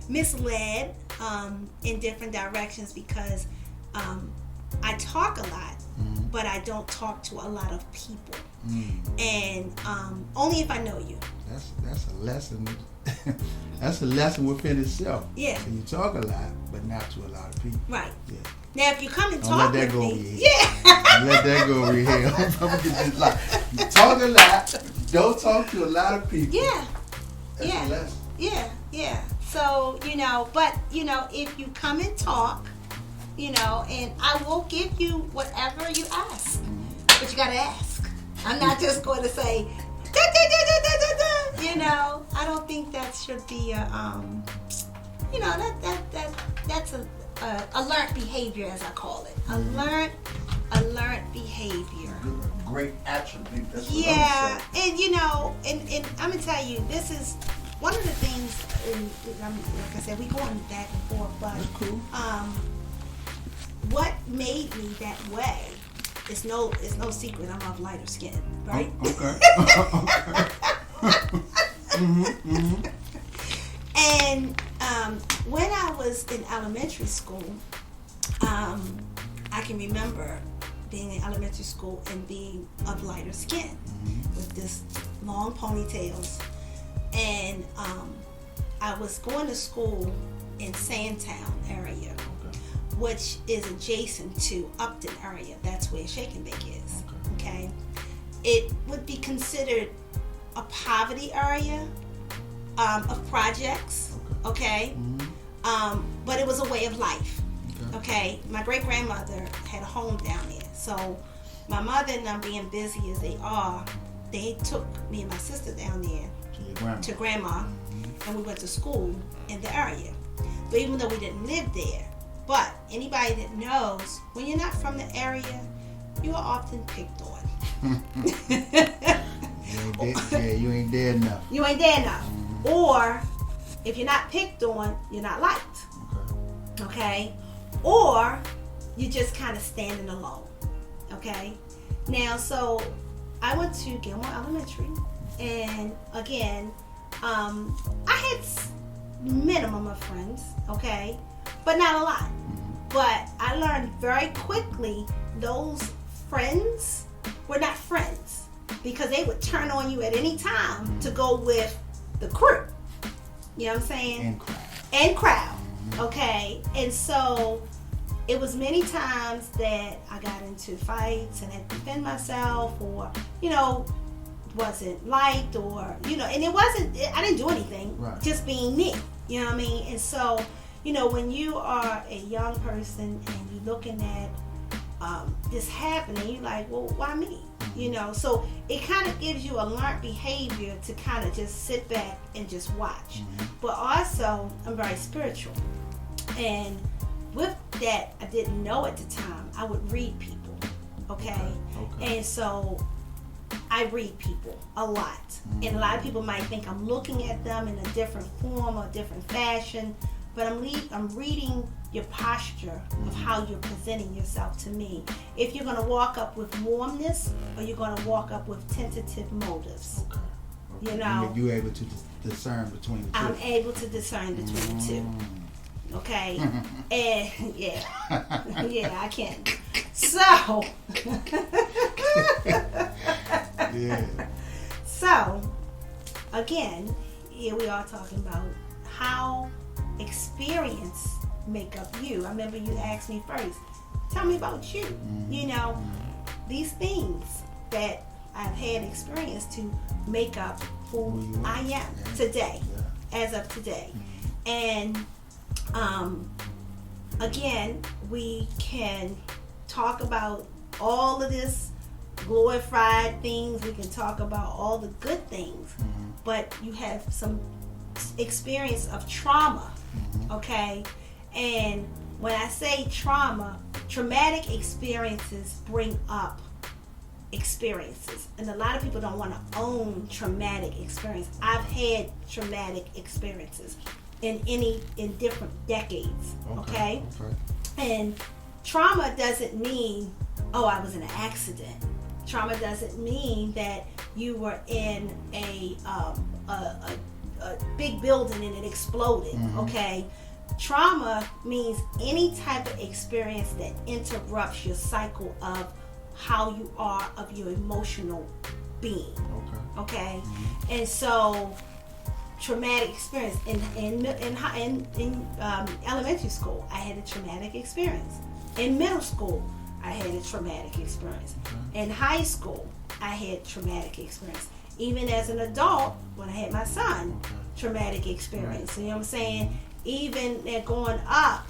misled in different directions because I talk a lot, but I don't talk to a lot of people, and only if I know you. That's a lesson. That's a lesson within itself. Yeah. So you talk a lot, but not to a lot of people. Right. Yeah. Now, if you come and Don't talk let that with go me, over your head. yeah. Don't let that go over your head. I'm gonna get this line. You talk a lot. Don't talk to a lot of people. Yeah. That's Yeah. a lesson. Yeah. So, but, if you come and talk, and I will give you whatever you ask. But you got to ask. I'm not just going to say, da, da, da, da, da, da, da. I don't think that should be that's a learned behavior, as I call it. A learned behavior. Great attribute. That's what Yeah, I'm saying. and I'm gonna tell you, this is one of the things. Like I said, we going back and forth, but That's cool. what made me that way? It's no secret. I'm of lighter skin, right? Okay. And when I was in elementary school, I can remember being in elementary school and being of lighter skin with this long ponytails. And I was going to school in Sandtown area, which is adjacent to Upton area. That's where Shake and Bake is. Okay. It would be considered a poverty area of projects. Okay. But it was a way of life. Okay. My great grandmother had a home down there. So my mother and them, being busy as they are, they took me and my sister down there to grandma, and we went to school in the area. But even though we didn't live there, but anybody that knows, when you're not from the area, you are often picked on. You ain't there enough. You ain't there enough. Or if you're not picked on, you're not liked. Okay? Or you're just kind of standing alone. Okay? Now, so I went to Gilmore Elementary, and again, I had minimum of friends, okay? But not a lot. But I learned very quickly those friends were not friends, because they would turn on you at any time to go with the crew. You know what I'm saying? And crowd. Okay? And so it was many times that I got into fights and had to defend myself, or, wasn't liked, or, and it wasn't, I didn't do anything, just being me. You know what I mean? And so, when you are a young person and you're looking at this happening, you're like, well, why me? So it kind of gives you a learned behavior to kind of just sit back and just watch. But also, I'm very spiritual. And with that, I didn't know at the time, I would read people, okay? And so I read people a lot. And a lot of people might think I'm looking at them in a different form or different fashion, but I'm reading your posture of how you're presenting yourself to me. If you're going to walk up with warmness, or you're going to walk up with tentative motives. You're able to discern between the two. I'm able to discern between the two. Okay? And yeah, I can. So, So, again, here we are talking about how experience make up you. I remember you asked me first, tell me about you. These things that I've had experience to make up who I am today, as of today. And again, we can talk about all of this glorified things. We can talk about all the good things, but you have some experience of trauma, okay? And when I say trauma, traumatic experiences bring up experiences, and a lot of people don't want to own traumatic experience. I've had traumatic experiences in different decades, okay? And trauma doesn't mean, I was in an accident. Trauma doesn't mean that you were in a big building and it exploded. Okay, trauma means any type of experience that interrupts your cycle of how you are, of your emotional being. Okay, and so traumatic experience in elementary school, I had a traumatic experience. In middle school, I had a traumatic experience. In high school, I had traumatic experience. Even as an adult, when I had my son, traumatic experience. You know what I'm saying? Even going up,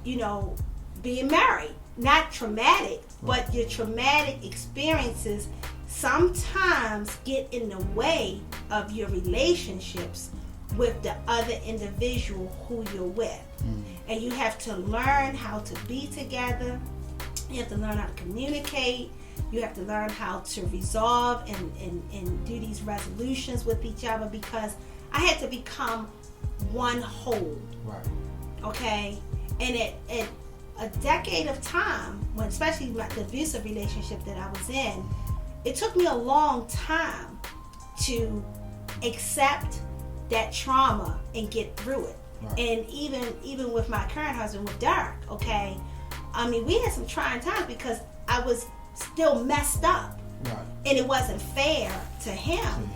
you know, being married, not traumatic, but your traumatic experiences sometimes get in the way of your relationships with the other individual who you're with. And you have to learn how to be together. You have to learn how to communicate. You have to learn how to resolve and do these resolutions with each other, because I had to become one whole. Okay? And at a decade of time, when especially the abusive relationship that I was in, it took me a long time to accept that trauma and get through it. And even with my current husband, with Derek, okay, I mean, we had some trying times because I was still messed up. And it wasn't fair to him,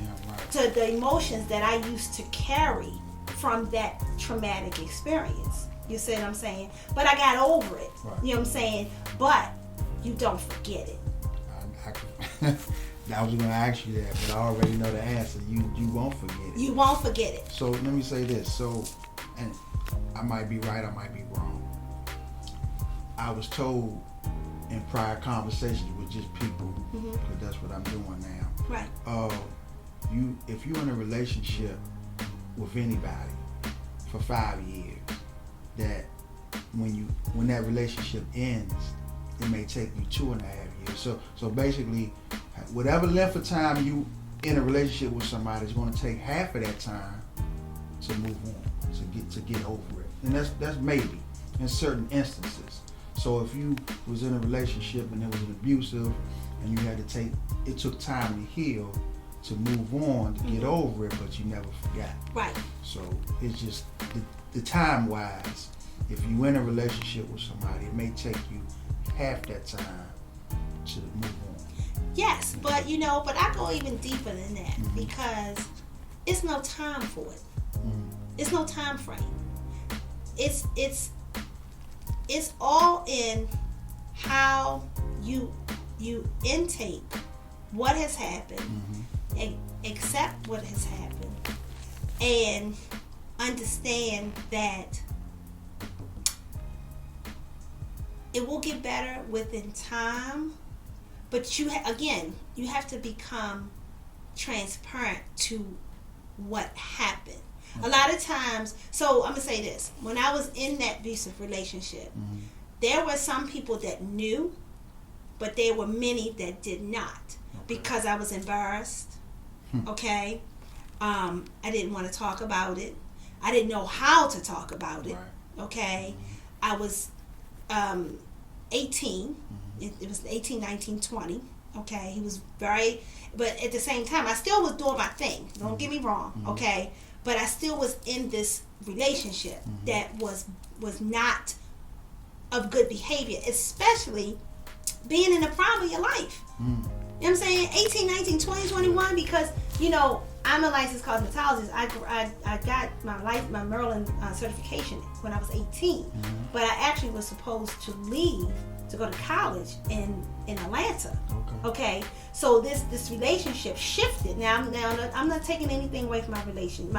to the emotions that I used to carry from that traumatic experience. You see what I'm saying? But I got over it. You know what I'm saying? But you don't forget it. I was going to ask you that, but I already know the answer. You won't forget it. You won't forget it. So let me say this. So, and I might be right, I might be wrong. I was told in prior conversations with just people, because that's what I'm doing now. If you're in a relationship with anybody for 5 years, that when that relationship ends, it may take you 2.5 years. So basically, whatever length of time you in a relationship with somebody is going to take half of that time to move on, to get over it. And that's maybe in certain instances. So if you was in a relationship and it was an abusive, and you had to it took time to heal, to move on, to get over it, but you never forgot. So it's just the time wise, if you in a relationship with somebody, it may take you half that time to move on. Yes, but but I go even deeper than that, because it's no time for it. It's no time frame. It's all in how you intake what has happened, and accept what has happened, and understand that it will get better within time. But you have to become transparent to what happened. A lot of times, so I'm going to say this. When I was in that abusive relationship, there were some people that knew, but there were many that did not, because I was embarrassed. Okay? I didn't want to talk about it. I didn't know how to talk about it. Okay? I was 18. It was 18, 19, 20. Okay? He was but at the same time, I still was doing my thing. Don't get me wrong. Okay? But I still was in this relationship that was not of good behavior, especially being in the prime of your life. You know what I'm saying? 18, 19, 20, 21, because, I'm a licensed cosmetologist. I got my Maryland certification when I was 18. But I actually was supposed to leave to go to college in Atlanta. Okay. So this relationship shifted. Now I'm not taking anything away from my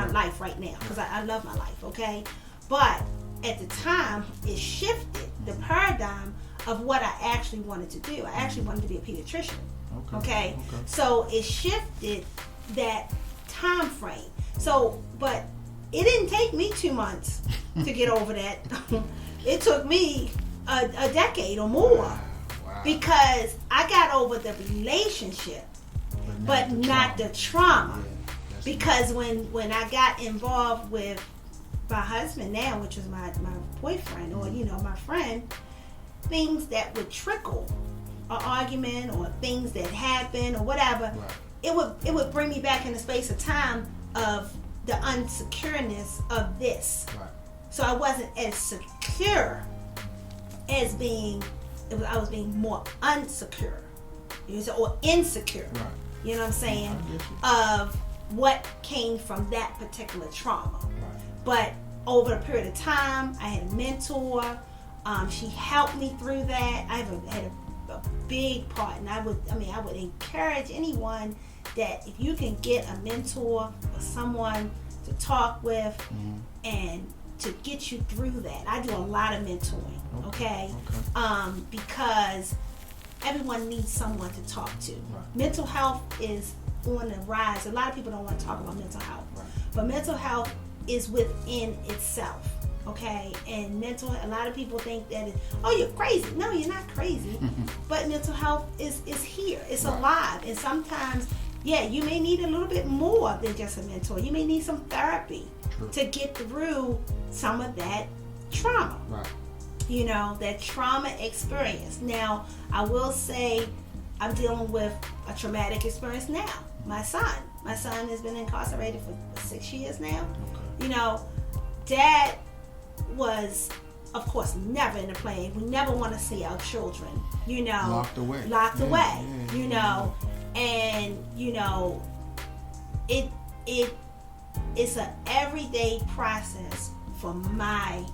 life right now, because I love my life. Okay. But at the time, it shifted the paradigm of what I actually wanted to do. I actually wanted to be a pediatrician. Okay. So it shifted that time frame. So, but it didn't take me 2 months to get over that. It took me a decade or more, because I got over the relationship, but not the trauma. Because when I got involved with my husband now, which is my boyfriend, or my friend, things that would trickle, an argument or things that happen or whatever, it would bring me back in the space of time of the unsecureness of this. Right. So I wasn't as secure as I was being more unsecure, or insecure. Right. You know what I'm saying? I get you. Of what came from that particular trauma. Right. But over a period of time, I had a mentor. She helped me through that. I had a big part, and I would encourage anyone that if you can get a mentor or someone to talk with, and to get you through that. I do a lot of mentoring, okay? Because everyone needs someone to talk to. Right. Mental health is on the rise. A lot of people don't want to talk about mental health, Right. but mental health is within itself, okay? And a lot of people think that, you're crazy. No, you're not crazy. But mental health is here. It's Right. alive. And sometimes, you may need a little bit more than just a mentor. You may need some therapy. True. To get through some of that trauma. Right. That trauma experience. Now, I will say I'm dealing with a traumatic experience now. My son has been incarcerated for 6 years now. Okay. Dad was, of course, never in the plan. We never want to see our children, locked away. And it's an everyday process for my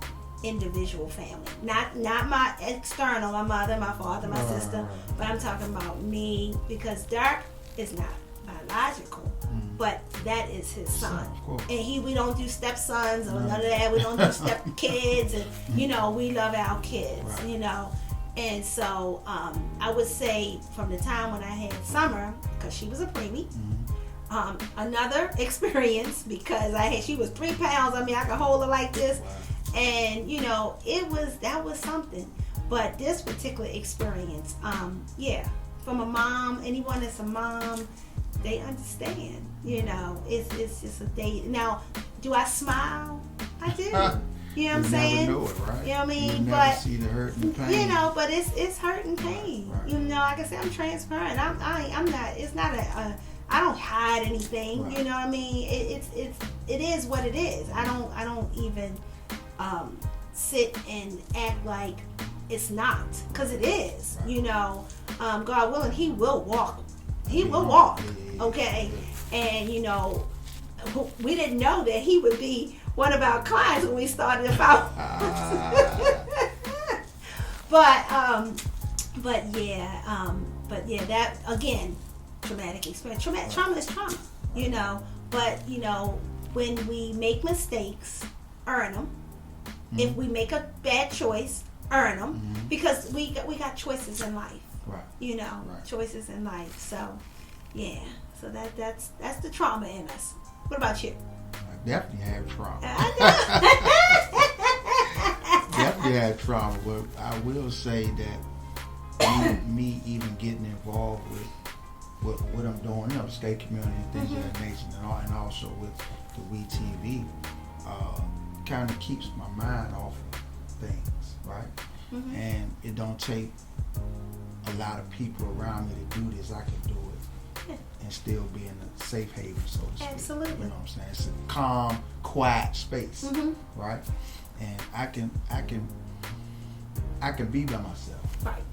individual family, not my external, my mother, my father, my sister, but I'm talking about me, because Dirk is not biological, but that is his son, and we don't do stepsons or none of that. We don't do step kids, and we love our kids, and so I would say from the time when I had Summer, because she was a preemie. Another experience, because she was 3 pounds. I could hold her like this. Wow. And that was something. But this particular experience, from a mom, anyone that's a mom, they understand. It's just a day. Now, do I smile? I do. You know what I'm saying? Never know it, right? You know what I mean? You never see the hurt and pain. But it's hurt and pain. Right. Like I said, I'm transparent. I'm not. It's not I don't hide anything. Right. You know what I mean? It is what it is. I don't even sit and act like it's not, because it is. Right. God willing, he will walk. He will walk. Yeah. Okay. And we didn't know that he would be one of our clients when we started about. But that again, traumatic experience. Trauma is trauma, But when we make mistakes, earn them. If we make a bad choice, earn them, because we got choices in life. Right. Right. Choices in life. So, so that's the trauma in us. What about you? I definitely have trauma. I Definitely had trauma, but I will say that me even getting involved with what I'm doing, state community and things of that nature, and also with the WEETV, kind of keeps my mind off of things, right? And it don't take a lot of people around me to do this. I can do it and still be in a safe haven, so to speak. Absolutely. You know what I'm saying? It's a calm, quiet space, right? And I can be by myself, right.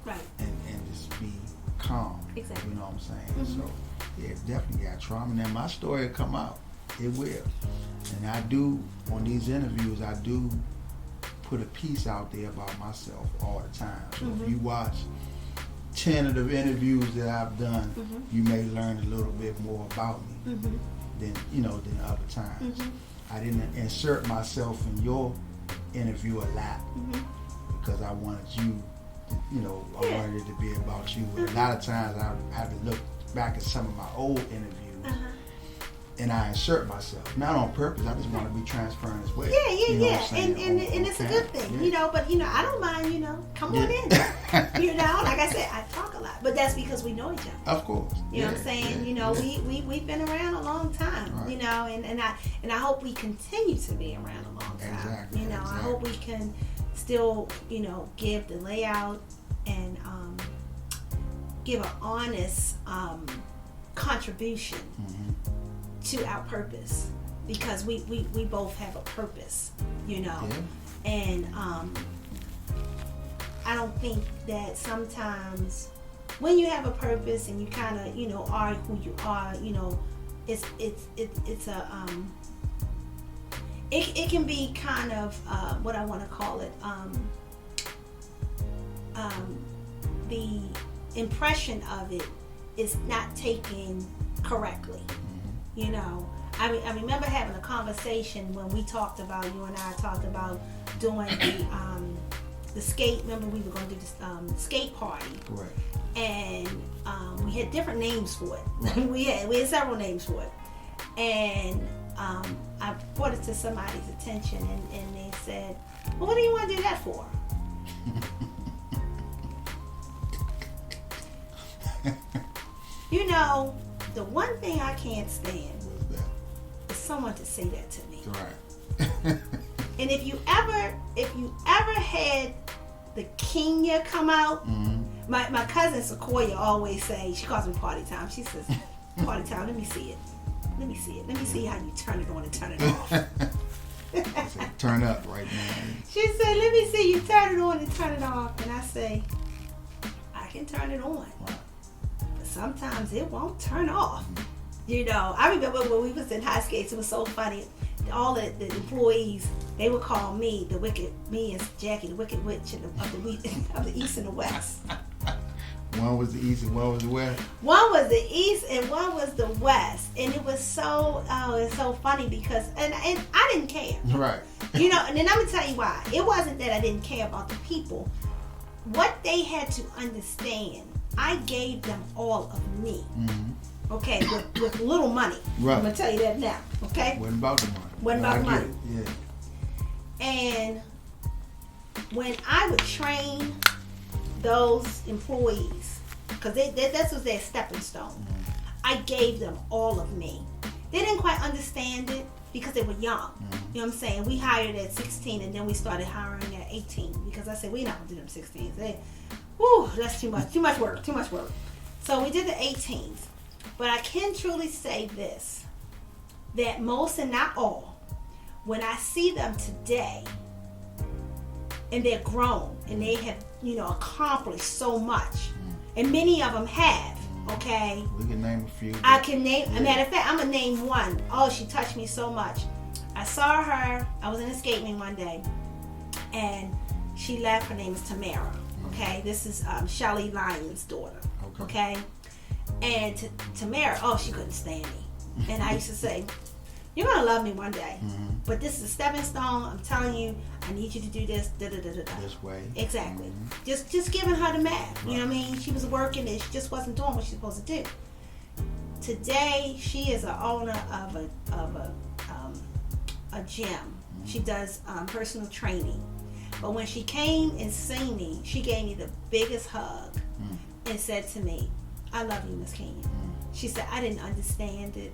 Right. And just be calm. Exactly. You know what I'm saying? So it's definitely got trauma. Now my story will come out. It will. And I do, on these interviews, I do put a piece out there about myself all the time. So if you watch 10 of the interviews that I've done, you may learn a little bit more about me than other times. I didn't insert myself in your interview a lot because I wanted you to, I wanted it to be about you. But a lot of times I have to look back at some of my old interviews and I insert myself, not on purpose. I just want to be transparent as well. And it's a good thing, But I don't mind, come on in. Like I said, I talk a lot, but that's because we know each other. Of course. You know what I'm saying? We've been around a long time, right. and I hope we continue to be around a long time. Exactly. I hope we can still, give the layout and give an honest contribution to our purpose, because we both have a purpose, you know. Yeah. And I don't think that sometimes when you have a purpose and you kind of, you know, are who you are, you know, it's a it can be kind of what I want to call it, the impression of it is not taken correctly. You know, I remember having a conversation when we talked about, you and I talked about doing the skate. Remember, we were going to do this skate party. Right. And we had different names for it. Right. we had several names for it. And I brought it to somebody's attention, and they said, well, what do you want to do that for? You know, the one thing I can't stand is someone to say that to me. Right. And if you ever had the Kenya come out, my cousin Sequoia always say, she calls me party time. She says, party time, let me see it. Let me see it. Let me see how you turn it on and turn it off. Turn up right now. She said, let me see you turn it on and turn it off. And I say, I can turn it on. Wow. But sometimes it won't turn off. You know, I remember when we was in high skates, it was so funny. All the employees, they would call me and Jackie, the wicked witch of the East and the West. One was the East and one was the West. One was the East and one was the West, and it was it's so funny because and I didn't care. Right. You know, and then I'm gonna tell you why. It wasn't that I didn't care about the people. What they had to understand, I gave them all of me. Mm-hmm. Okay, with little money. Right. I'm gonna tell you that now. Okay. Wasn't about the money. Wasn't about the money. Yeah. And when I would train those employees, because that was their stepping stone, I gave them all of me. They didn't quite understand it because they were young. You know what I'm saying? We hired at 16 and then we started hiring at 18 because I said, we're not going to do them 16s. That's too much work. So we did the 18s. But I can truly say this, that most and not all, when I see them today, and they're grown, and they have, you know, accomplished so much, and many of them have, okay? We can name a few. I can name, a matter of fact, I'm going to name one. Oh, she touched me so much. I saw her, I was in a skate ring one day, and she left, her name is Tamara, okay? This is Shelly Lyon's daughter, okay? And Tamara, she couldn't stand me. And I used to say, you're going to love me one day. But this is a stepping stone. I'm telling you, I need you to do this, This way. Exactly. Just giving her the math. Right. You know what I mean? She was working and she just wasn't doing what she's supposed to do. Today, she is an owner of a gym. She does personal training. But when she came and seen me, she gave me the biggest hug and said to me, I love you, Miss Kenya. She said, I didn't understand it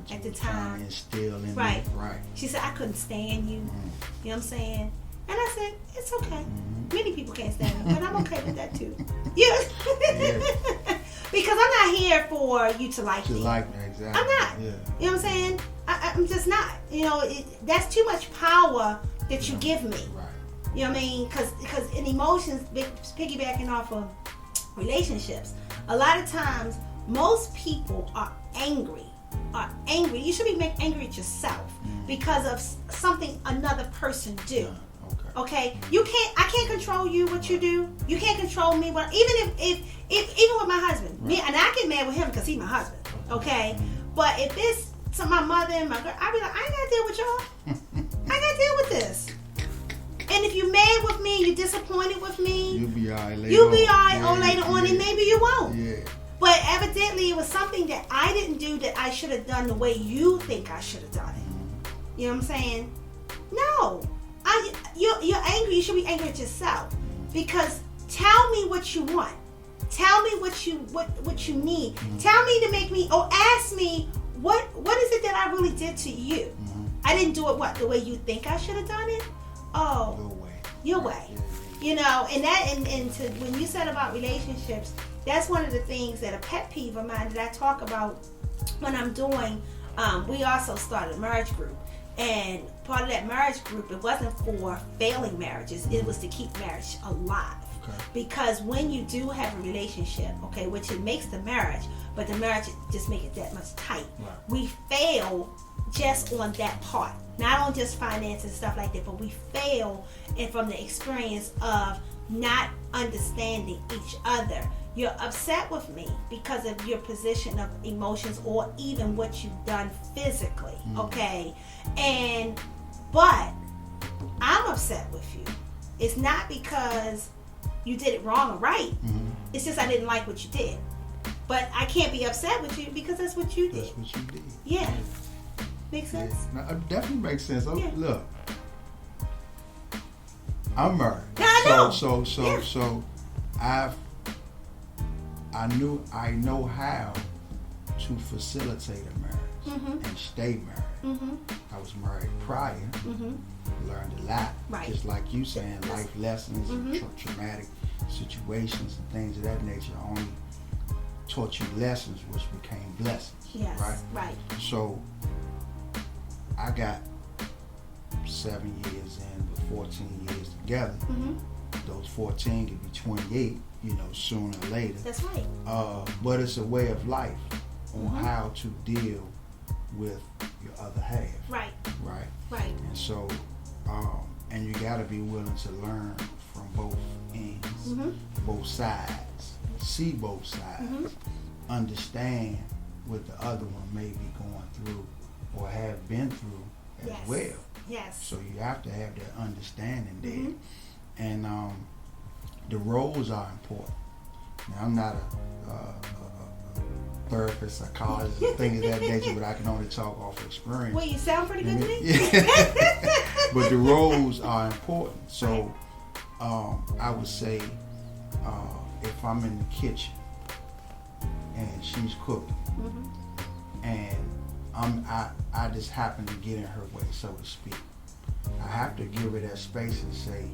at the time. Right. She said, I couldn't stand you. You know what I'm saying? And I said, it's okay. Many people can't stand me, but I'm okay with that too. Yeah. Because I'm not here for you to like me. Exactly. I'm not. Yeah. You know what I'm saying? I'm just not. You know, that's too much power that you give me. Right. You know what I mean? Because in emotions, piggybacking off of relationships, a lot of times, most people are angry. You should be angry at yourself because of something another person do. Okay? I can't control you what you do. You can't control me. But even if even with my husband, me, and I get mad with him because he's my husband. Okay? But if it's to my mother and my girl, I be like, I ain't gotta deal with y'all. I gotta deal with this. And if you're mad with me, you're disappointed with me, you'll be alright later on, and maybe you won't. Yeah. But evidently, it was something that I didn't do that I should have done the way you think I should have done it. You know what I'm saying? No. You're angry. You should be angry at yourself. Because tell me what you want. Tell me what you need. Tell me to make me, or ask me, what is it that I really did to you? I didn't do it the way you think I should have done it? Oh, your way. You know, and to when you said about relationships, that's one of the things that a pet peeve of mine that I talk about when I'm doing we also started a marriage group. And part of that marriage group, it wasn't for failing marriages. It was to keep marriage alive. Okay. Because when you do have a relationship, okay, which it makes the marriage, but the marriage just make it that much tight. Right. We fail just on that part. Not on just finance and stuff like that, but we fail and from the experience of not understanding each other. You're upset with me because of your position of emotions or even what you've done physically, okay? But I'm upset with you. It's not because you did it wrong or right. It's just I didn't like what you did. But I can't be upset with you because that's what you did. That's what you did. Yeah. Makes sense? Yeah. No, it definitely makes sense. Yeah. Look, I'm married. I know. So I know how to facilitate a marriage and stay married. I was married prior, learned a lot, Right. just like you saying, life lessons, and traumatic situations and things of that nature only taught you lessons which became blessings. Yes. Right? So I got 7 years in with 14 years together. Those 14 could be 28, sooner or later. That's right. But it's a way of life on how to deal with your other half. Right. And so, and you got to be willing to learn from both ends, both sides, see both sides, understand what the other one may be going through or have been through as well. Yes. So you have to have that understanding there. And the roles are important. Now, I'm not a therapist, psychologist, things of that nature, but I can only talk off experience. Well, you sound pretty good to me. But the roles are important. So I would say if I'm in the kitchen and she's cooking and I just happen to get in her way, so to speak, I have to give her that space and say,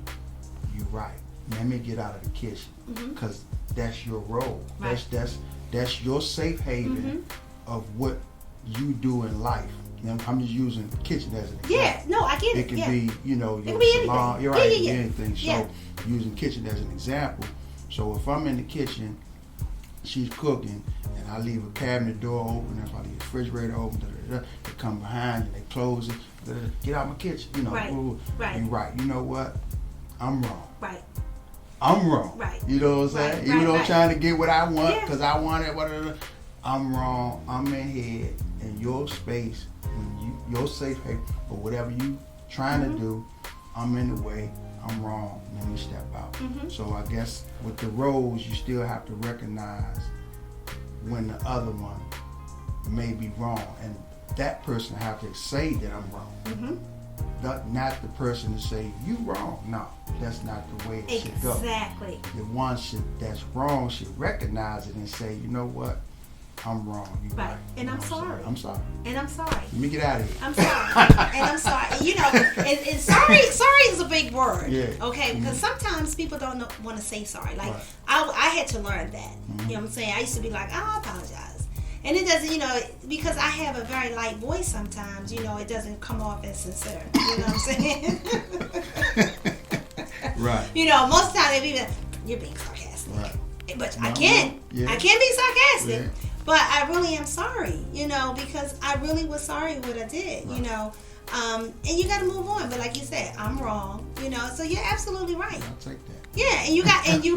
"You're right. Let me get out of the kitchen," because that's your role. Right. That's your safe haven of what you do in life. I'm just using the kitchen as an example. Yeah, no, I get it. It can be, your can be salon. anything. You're right, Yeah, it can be yeah. anything. So Yeah. using kitchen as an example. So if I'm in the kitchen, she's cooking, and I leave a cabinet door open, if I leave the refrigerator open, they come behind and they close it. Get out my kitchen. Right. Right. You're right. You know what? I'm wrong. Right. I'm wrong. Right. You know what I'm saying? Right, Even though I'm right. trying to get what I want, Yeah. because I want it, whatever. I'm wrong. I'm in here in your space, your safe haven, or whatever you trying to do. I'm in the way. I'm wrong. Let me step out. So I guess with the roles, you still have to recognize when the other one may be wrong, and that person have to say that I'm wrong. Not the person to say you wrong. No, that's not the way it should go. Exactly. The one that's wrong should recognize it and say, you know what, I'm wrong. You're right. And You I'm know, sorry. I'm sorry. And I'm sorry. Let me get out of here. I'm sorry. And I'm sorry. And sorry is a big word. Yeah. Okay? Because sometimes people don't want to say sorry. Like, Right. I had to learn that. You know what I'm saying? I used to be like, I apologize. And it doesn't, because I have a very light voice sometimes, it doesn't come off as sincere. You know what I'm saying? Right. Most of the time they be like, you're being sarcastic. Right. But No, I can be sarcastic. Yeah. But I really am sorry, because I really was sorry what I did, Right. And you got to move on. But like you said, I'm wrong, so you're absolutely right. I'll take that. Yeah, and you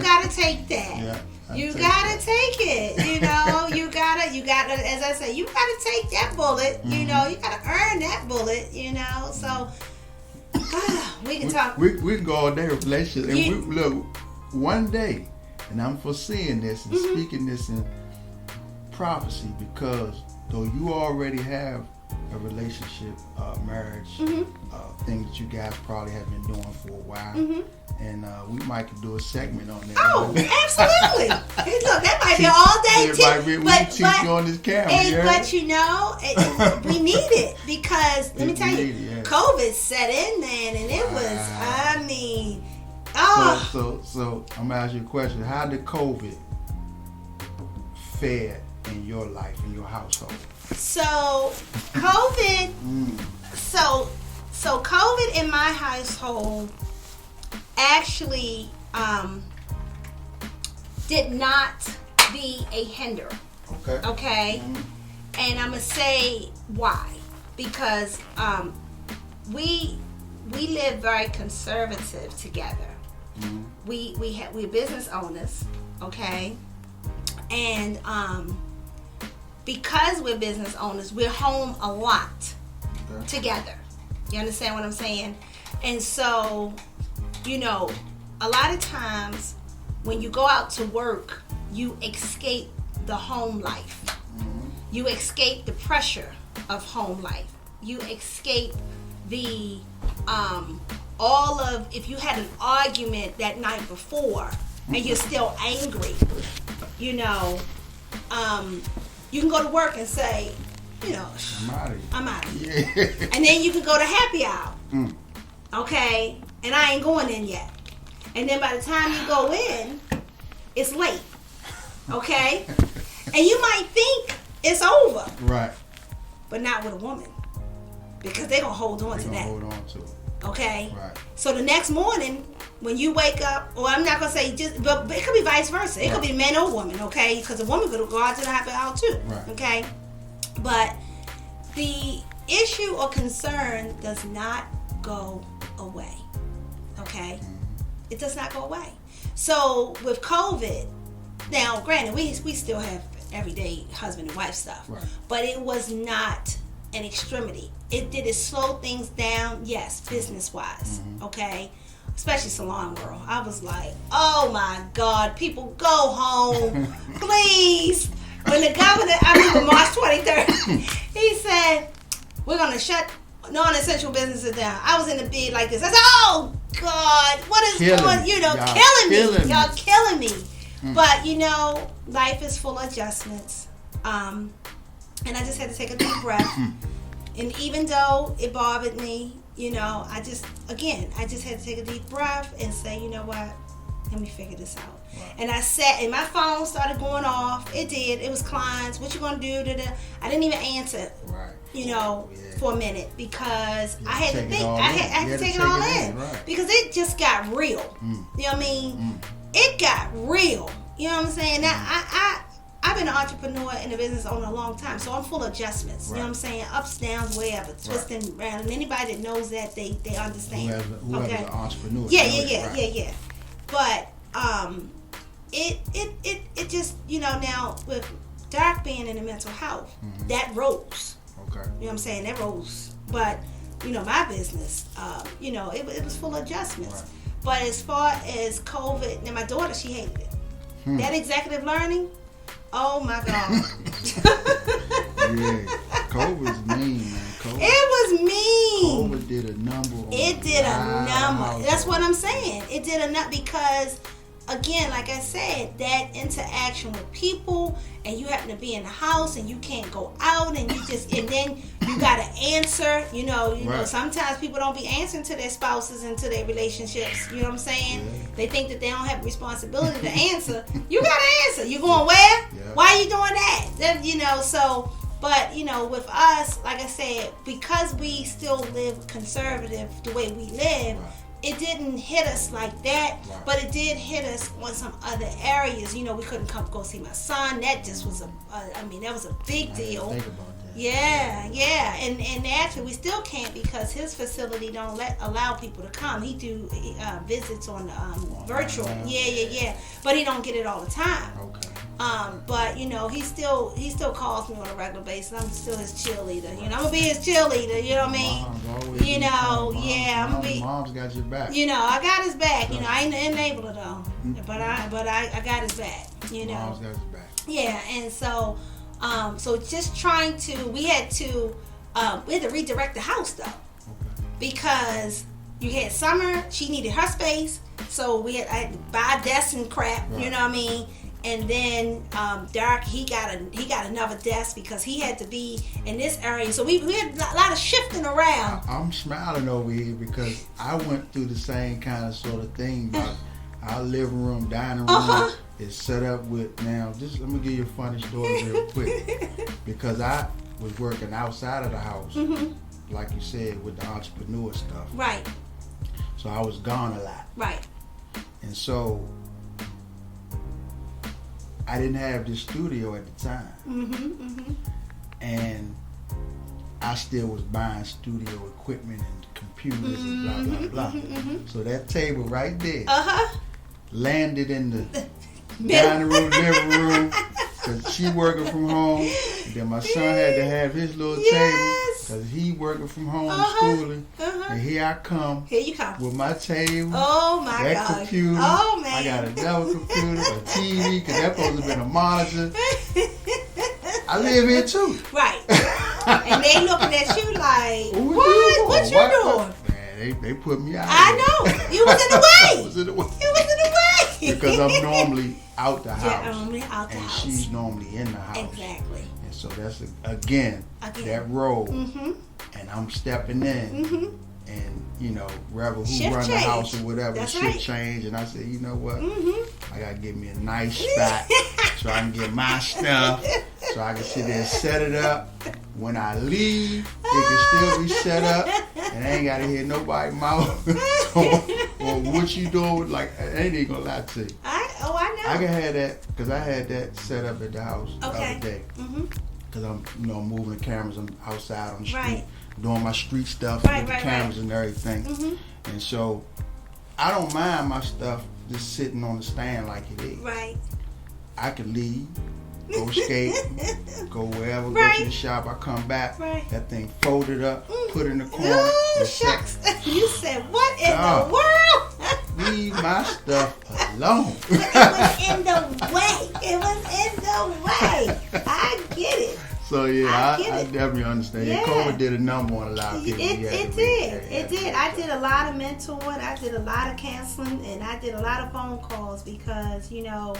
got to take that. Yeah. You gotta take it, you gotta, as I say, you gotta take that bullet, you gotta earn that bullet, so we can talk. We can go all day with relationships, and look, one day, and I'm foreseeing this and speaking this in prophecy, because though you already have a relationship, marriage, thing that you guys probably have been doing for a while. And we might could do a segment on that. Oh, absolutely. Hey, look, that might be all day too. We can teach you on this camera. But we need it because let me tell you, yeah. COVID set in, man, and it was. So I'm gonna ask you a question. How did COVID fare in your life, in your household? So COVID, so COVID in my household actually did not be a hinder. Okay. And I'm gonna say why. Because we live very conservative together. We're business owners, okay? And because we're business owners, we're home a lot together. You understand what I'm saying? And so, you know, a lot of times when you go out to work, you escape the home life. You escape the pressure of home life. You escape the all of, if you had an argument that night before and you're still angry, you know, you can go to work and say, you know, I'm out of here. Yeah. And then you can go to happy hour. Okay? And I ain't going in yet. And then by the time you go in, it's late. Okay? And you might think it's over. Right. But not with a woman. Because they're going to hold on to that. Hold on to it. Okay? Right. So the next morning, when you wake up, or I'm not going to say just, but it could be vice versa. It could be man or woman, okay? Because a woman could go out to the happy hour too. Right. Okay? But the issue or concern does not go away. Okay? It does not go away. So with COVID, now granted, we still have everyday husband and wife stuff. Right. But it was not an extremity. Did it slow things down? Yes, business-wise, okay? Especially salon world. I was like, oh my God, people go home, please. When the governor, I remember March 23rd, he said, we're going to shut non-essential businesses down. I was in the bed like this. I said, oh God, what is going, you know, killing me. Y'all killing me. But, you know, life is full of adjustments. And I just had to take a deep breath. And even though it bothered me, you know, I just had to take a deep breath and say, you know what, let me figure this out. Wow. And I sat, and my phone started going off. It did. It was clients. What you gonna do? I didn't even answer. Right. You know, for a minute because I had to think. I had to take it all in because it just got real. You know what I mean? It got real. You know what I'm saying? Now I've been an entrepreneur and a business owner a long time, so I'm full of adjustments. You know what I'm saying? Ups, downs, whatever, twisting around. And anybody that knows that, they understand. Whoever's an entrepreneur. Yeah. But it just, you know, now with Dark being in the mental health, that rose. Okay. You know what I'm saying? That rose. But, you know, my business, you know, it was full of adjustments. Right. But as far as COVID, now my daughter, she hated it. That executive learning, oh my God. Yeah, COVID's mean, man. It was mean. COVID did a number on it did a number. That's what I'm saying. It did a number because, again, like I said, that interaction with people, and you happen to be in the house and you can't go out, and and then you gotta answer. You know, sometimes people don't be answering to their spouses and to their relationships. You know what I'm saying? Yeah. They think that they don't have responsibility to answer. You gotta answer. You going where? Yeah. Why are you doing that? You know, so. But, you know, with us, like I said, because we still live conservative the way we live, it didn't hit us like that, but it did hit us on some other areas. You know, we couldn't go see my son. That just was that was a big deal. Think about that. Yeah. And actually, we still can't because his facility don't allow people to come. He do visits on virtual. Yeah. But he don't get it all the time. Okay. But you know, he still calls me on a regular basis. I'm still his cheerleader. You know, I'm gonna be his cheerleader. You know what I mean? You know, I'm gonna be. Mom's got your back. You know, I got his back. You know, I ain't an enabler though, but I got his back. You know. Mom's got his back. Yeah, and so just trying to, we had to redirect the house though, because you had Summer, she needed her space, so I had to buy desks and crap. You know what I mean? And then Dark, he got another desk because he had to be in this area. So we had a lot of shifting around. I'm smiling over here because I went through the same kind of sort of thing about our living room, dining room, is set up with, now just let me give you a funny story real quick, because I was working outside of the house, like you said, with the entrepreneur stuff. Right. So I was gone a lot. Right. And so I didn't have this studio at the time. And I still was buying studio equipment and computers and blah, blah, blah. So that table right there landed in the dining room, living room, because she working from home. And then my son had to have his little table because he working from home schooling. And here I come. Here you come. With my table. Oh my that God. Computer. Oh man. I got another computer, a TV, because that supposed to have been a monitor. I live here too. Right. And they looking at you like, what you doing? Man, they put me out. I know. You was in the way. I was in the way. You was in the way. Because I'm normally out the house. Yeah, normally out the and house. she's normally in the house. Exactly. And so that's, again. That role. And I'm stepping in. And, you know, wherever who Shift run change. the house or whatever, That's shift right. change. And I said, you know what? I got to get me a nice spot so I can get my stuff, so I can sit there and set it up. When I leave, it can still be set up, and I ain't got to hear nobody mouth or what you doing. Like, I ain't even going to lie to you. I know. I can have that, because I had that set up at the house the Okay. other day. Because I'm, you know, moving the cameras. I'm outside on the street. Right. Doing my street stuff Right, with the right, cameras and everything. And so I don't mind my stuff just sitting on the stand like it is. Right. I can leave, go skate, go wherever, go Right. to the shop. I come back, Right. that thing folded up, put in the corner. Oh, and shucks. You said, what in God. the world? leave my stuff alone. It was in the way. It was in the way. I get it. So yeah, I get I it. definitely understand. Yeah. COVID did a number on a lot of people. It did. I did a lot of mentoring. I did a lot of counseling, and I did a lot of phone calls because COVID.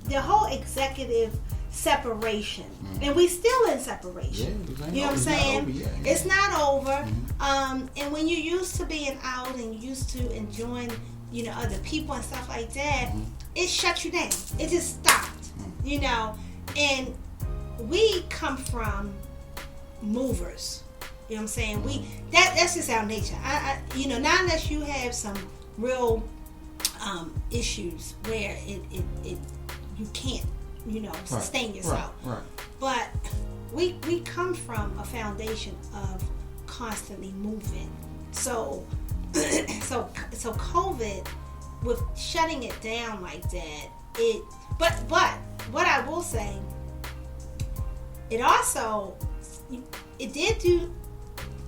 The whole executive separation, and we still in separation. Yeah, You know what I'm saying? It's not over. Mm-hmm. And when you're used to being out and you're used to enjoying, other people and stuff like that, it shuts you down. It just stopped. And we come from movers. You know what I'm saying? That's just our nature. Not unless you have some real issues where it you can't sustain yourself. Right. But we come from a foundation of constantly moving. So COVID, with shutting it down like that, but what I will say, it did do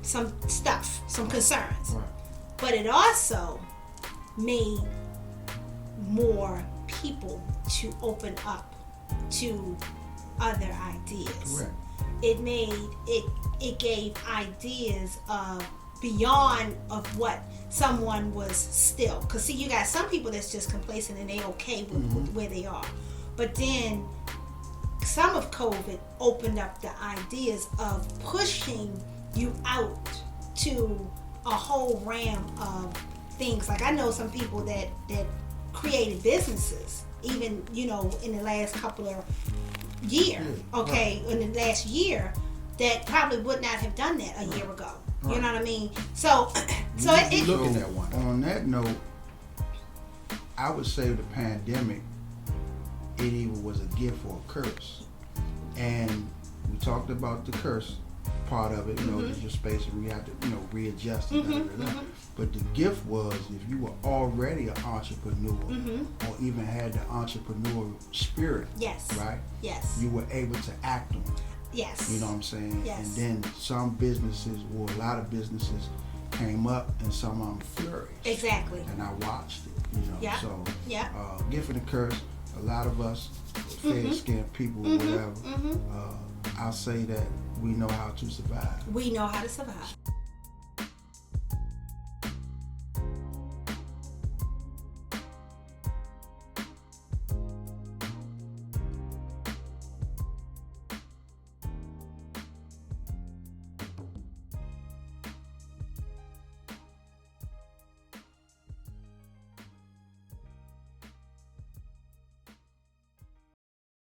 some stuff, some concerns, Right. but it also made more people to open up to other ideas. Correct. It gave ideas of beyond of what someone was still, because see, you got some people that's just complacent and they okay with where they are, but then some of COVID opened up the ideas of pushing you out to a whole realm of things. Like I know some people that created businesses even in the last couple of years, in the last year, that probably would not have done that a year ago. You know what I mean? So Looking at one. On that note, I would say the pandemic, it either was a gift or a curse. And we talked about the curse part of it, just your space and we have to, readjust it. But the gift was, if you were already an entrepreneur or even had the entrepreneurial spirit, yes, right? Yes. You were able to act on it. Yes. You know what I'm saying? Yes. And then some businesses, or a lot of businesses, came up and some of them flourished. Exactly. And I watched it, Yeah. So, yeah. Gift and a curse, a lot of us, fair-skinned people or whatever, I'll say that we know how to survive. We know how to survive.